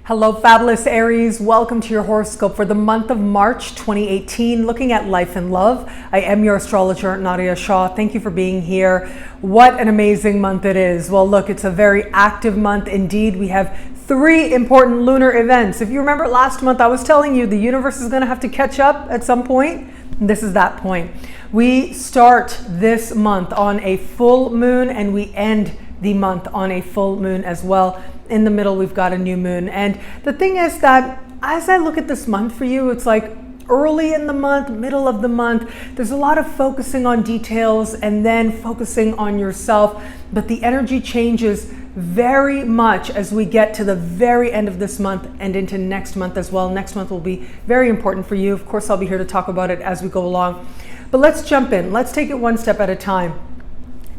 Hello, fabulous Aries. Welcome to your horoscope for the month of March 2018, looking at life and love. I am your astrologer, Nadiya Shah. Thank you for being here. What an amazing month it is. Well, look, it's a very active month indeed. We have 3 important lunar events. If you remember last month, I was telling you the universe is going to have to catch up at some point. This is that point. We start this month on a full moon and we end the month on a full moon as well. In the middle, we've got a new moon. And the thing is that as I look at this month for you, it's like early in the month, middle of the month, there's a lot of focusing on details and then focusing on yourself. But the energy changes very much as we get to the very end of this month and into next month as well. Next month will be very important for you. Of course, I'll be here to talk about it as we go along. But let's jump in. Let's take it one step at a time.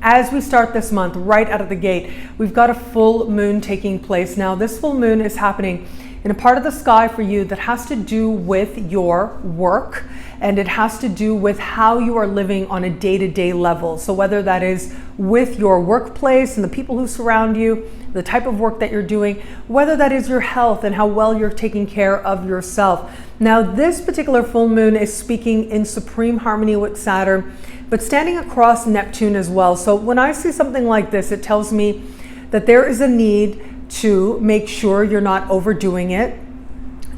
As we start this month, right out of the gate, we've got a full moon taking place. Now, this full moon is happening in a part of the sky for you that has to do with your work, and it has to do with how you are living on a day-to-day level. So whether that is with your workplace and the people who surround you, the type of work that you're doing, whether that is your health and how well you're taking care of yourself. Now, this particular full moon is speaking in supreme harmony with Saturn, but standing across Neptune as well. So when I see something like this, it tells me that there is a need to make sure you're not overdoing it,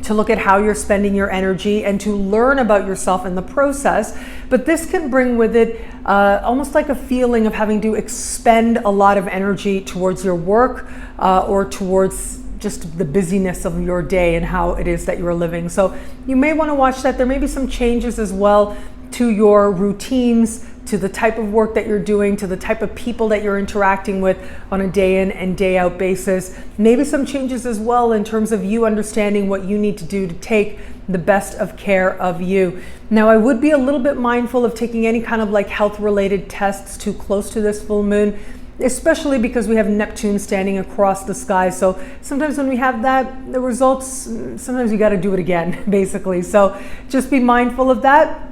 to look at how you're spending your energy and to learn about yourself in the process. But this can bring with it almost like a feeling of having to expend a lot of energy towards your work or towards just the busyness of your day and how it is that you're living. So you may want to watch that. There may be some changes as well to your routines, to the type of work that you're doing, to the type of people that you're interacting with on a day in and day out basis. Maybe some changes as well in terms of you understanding what you need to do to take the best of care of you. Now, I would be a little bit mindful of taking any kind of like health related tests too close to this full moon, especially because we have Neptune standing across the sky. So sometimes when we have that, the results, sometimes you got to do it again, basically. So just be mindful of that.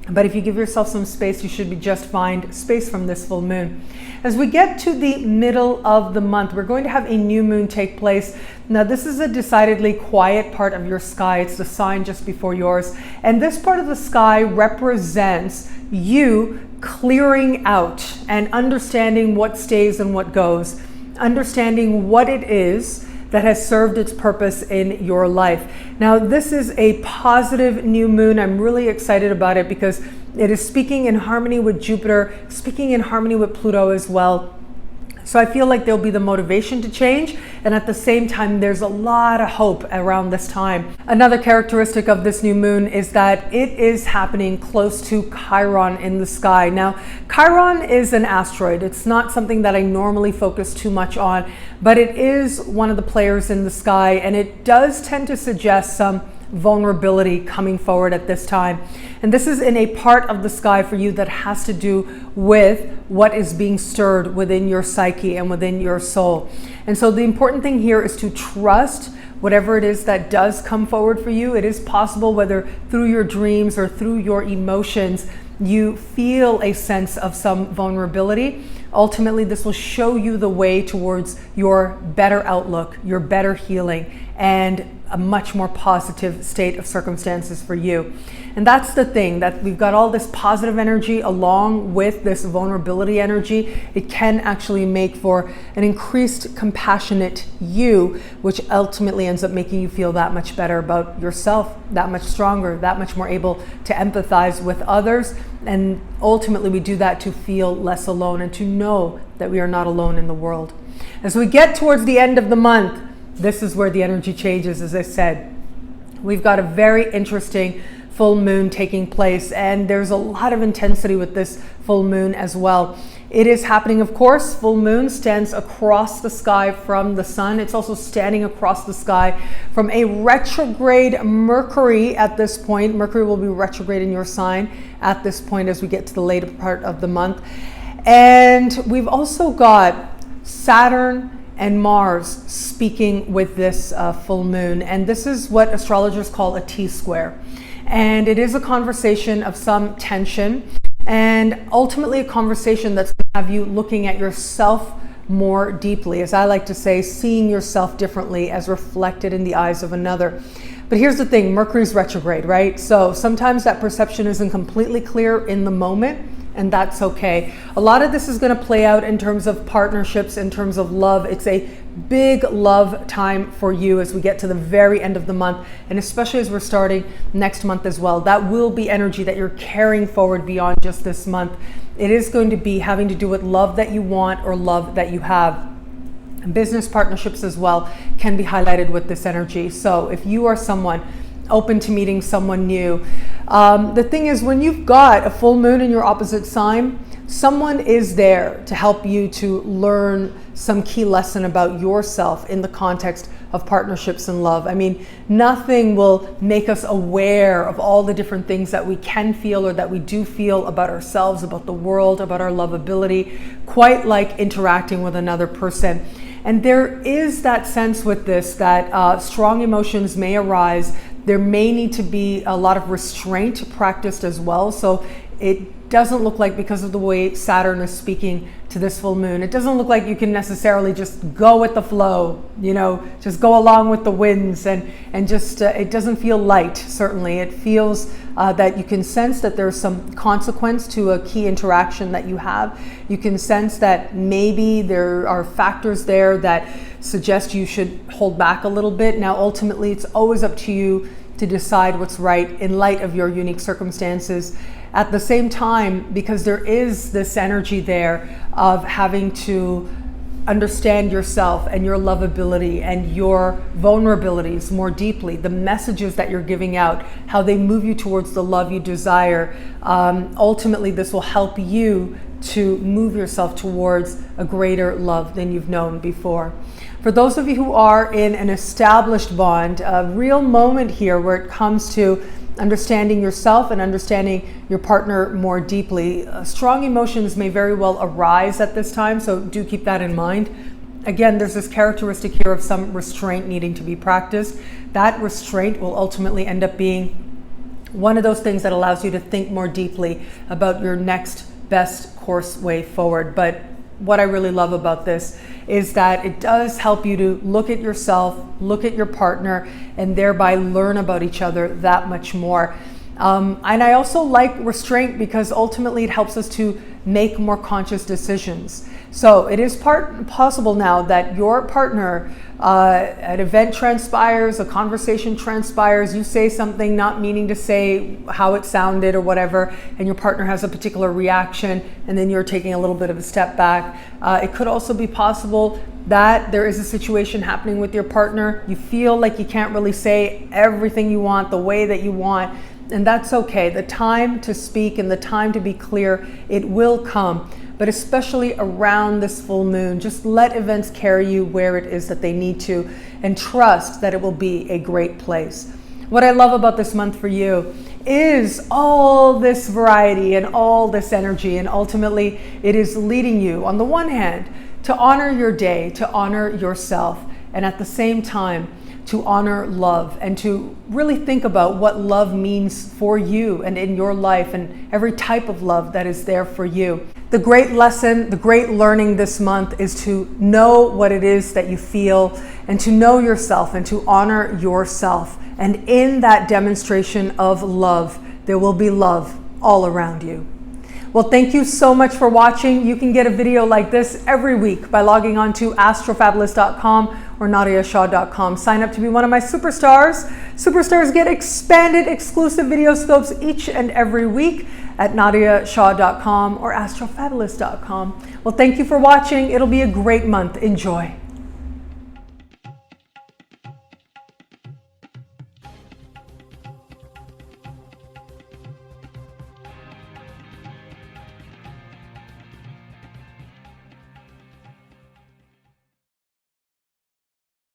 But if you give yourself some space, you should be just fine. Space from this full moon. As we get to the middle of the month, we're going to have a new moon take place. Now, this is a decidedly quiet part of your sky. It's the sign just before yours. And this part of the sky represents you clearing out and understanding what stays and what goes, understanding what it is that has served its purpose in your life. Now, this is a positive new moon. I'm really excited about it because it is speaking in harmony with Jupiter, speaking in harmony with Pluto as well. So I feel like there'll be the motivation to change, and at the same time, there's a lot of hope around this time. Another characteristic of this new moon is that it is happening close to Chiron in the sky. Now, Chiron is an asteroid. It's not something that I normally focus too much on, but it is one of the players in the sky, and it does tend to suggest some vulnerability coming forward at this time. And this is in a part of the sky for you that has to do with what is being stirred within your psyche and within your soul. And so the important thing here is to trust whatever it is that does come forward for you. It is possible, whether through your dreams or through your emotions, you feel a sense of some vulnerability. Ultimately, this will show you the way towards your better outlook, your better healing, and a much more positive state of circumstances for you. And that's the thing, that we've got all this positive energy along with this vulnerability energy. It can actually make for an increased compassionate you, which ultimately ends up making you feel that much better about yourself, that much stronger, that much more able to empathize with others. And ultimately we do that to feel less alone and to know that we are not alone in the world. As we get towards the end of the month, this is where the energy changes. As I said, we've got a very interesting full moon taking place, and there's a lot of intensity with this full moon as well. It is happening, of course, full moon stands across the sky from the sun. It's also standing across the sky from a retrograde Mercury at this point. Mercury will be retrograde in your sign at this point as we get to the later part of the month. And we've also got Saturn and Mars speaking with this full moon. And this is what astrologers call a T-square. And it is a conversation of some tension and ultimately a conversation that's going to have you looking at yourself more deeply. As I like to say, seeing yourself differently as reflected in the eyes of another. But here's the thing, Mercury's retrograde, right? So sometimes that perception isn't completely clear in the moment, and that's okay. A lot of this is going to play out in terms of partnerships, in terms of love. It's a big love time for you as we get to the very end of the month, and especially as we're starting next month as well. That will be energy that you're carrying forward beyond just this month. It is going to be having to do with love that you want or love that you have. Business partnerships as well can be highlighted with this energy. So if you are someone open to meeting someone new, the thing is, when you've got a full moon in your opposite sign, someone is there to help you to learn some key lesson about yourself in the context of partnerships and love. I mean, nothing will make us aware of all the different things that we can feel or that we do feel about ourselves, about the world, about our lovability, quite like interacting with another person. And there is that sense with this that strong emotions may arise. There may need to be a lot of restraint practiced as well. So it doesn't look like, because of the way Saturn is speaking to this full moon, it doesn't look like you can necessarily just go with the flow, you know, just go along with the winds and just, it doesn't feel light, certainly. It feels that you can sense that there's some consequence to a key interaction that you have. You can sense that maybe there are factors there that suggest you should hold back a little bit. Now, ultimately, it's always up to you to decide what's right in light of your unique circumstances. At the same time, because there is this energy there of having to understand yourself and your lovability and your vulnerabilities more deeply, the messages that you're giving out, how they move you towards the love you desire. Ultimately, this will help you to move yourself towards a greater love than you've known before. For those of you who are in an established bond, a real moment here where it comes to understanding yourself and understanding your partner more deeply. Strong emotions may very well arise at this time, so do keep that in mind. Again, there's this characteristic here of some restraint needing to be practiced. That restraint will ultimately end up being one of those things that allows you to think more deeply about your next best course way forward. But what I really love about this is that it does help you to look at yourself, look at your partner, and thereby learn about each other that much more. And I also like restraint because ultimately it helps us to make more conscious decisions. So it is possible now that your partner, an event transpires, a conversation transpires, you say something not meaning to say how it sounded or whatever, and your partner has a particular reaction, and then you're taking a little bit of a step back. It could also be possible that there is a situation happening with your partner. You feel like you can't really say everything you want the way that you want, and that's okay. The time to speak and the time to be clear, it will come. But especially around this full moon, just let events carry you where it is that they need to, and trust that it will be a great place. What I love about this month for you is all this variety and all this energy, and ultimately it is leading you, on the one hand, to honor your day, to honor yourself, and at the same time, to honor love and to really think about what love means for you and in your life and every type of love that is there for you. The great lesson, the great learning this month is to know what it is that you feel and to know yourself and to honor yourself. And in that demonstration of love, there will be love all around you. Well, thank you so much for watching. You can get a video like this every week by logging on to astrofabulous.com or nadiyashah.com. Sign up to be one of my superstars. Superstars get expanded exclusive video scopes each and every week at nadiyashah.com or astrofabulous.com. Well, thank you for watching. It'll be a great month. Enjoy.